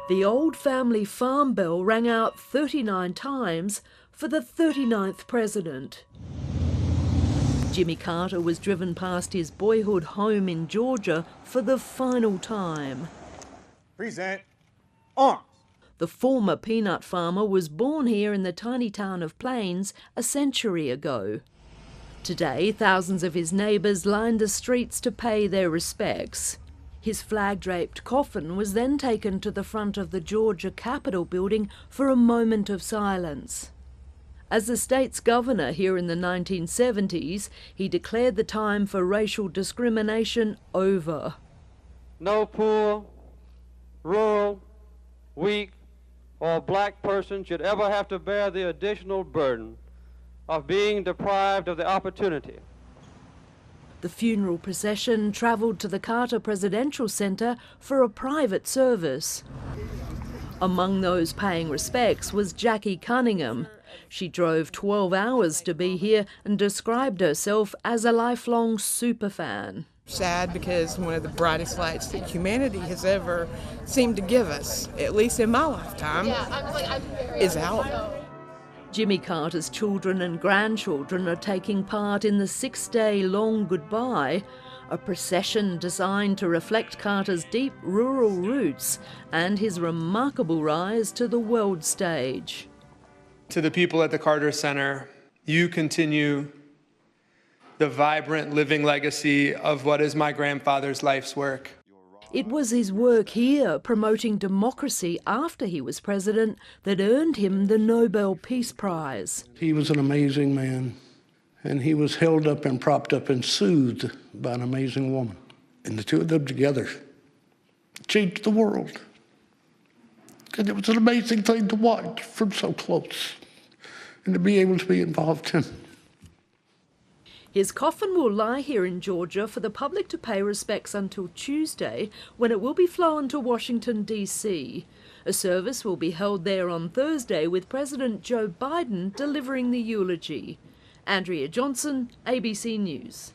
The old family farm bell rang out 39 times for the 39th president. Jimmy Carter was driven past his boyhood home in Georgia for the final time. Present arms. The former peanut farmer was born here in the tiny town of Plains a century ago. Today, thousands of his neighbours lined the streets to pay their respects. His flag-draped coffin was then taken to the front of the Georgia Capitol building for a moment of silence. As the state's governor here in the 1970s, he declared the time for racial discrimination over. No poor, rural, weak, or black person should ever have to bear the additional burden of being deprived of the opportunity. The funeral procession travelled to the Carter Presidential Center for a private service. Among those paying respects was Jackie Cunningham. She drove 12 hours to be here and described herself as a lifelong superfan. Sad because one of the brightest lights that humanity has ever seemed to give us, at least in my lifetime, is out. Jimmy Carter's children and grandchildren are taking part in the 6-day-long goodbye, a procession designed to reflect Carter's deep rural roots and his remarkable rise to the world stage. To the people at the Carter Center, you continue the vibrant living legacy of what is my grandfather's life's work. It was his work here, promoting democracy after he was president, that earned him the Nobel Peace Prize. He was an amazing man, and he was held up and propped up and soothed by an amazing woman. And the two of them together changed the world. And it was an amazing thing to watch from so close and to be able to be involved in. His coffin will lie here in Georgia for the public to pay respects until Tuesday, when it will be flown to Washington, D.C. A service will be held there on Thursday with President Joe Biden delivering the eulogy. Andrea Johnson, ABC News.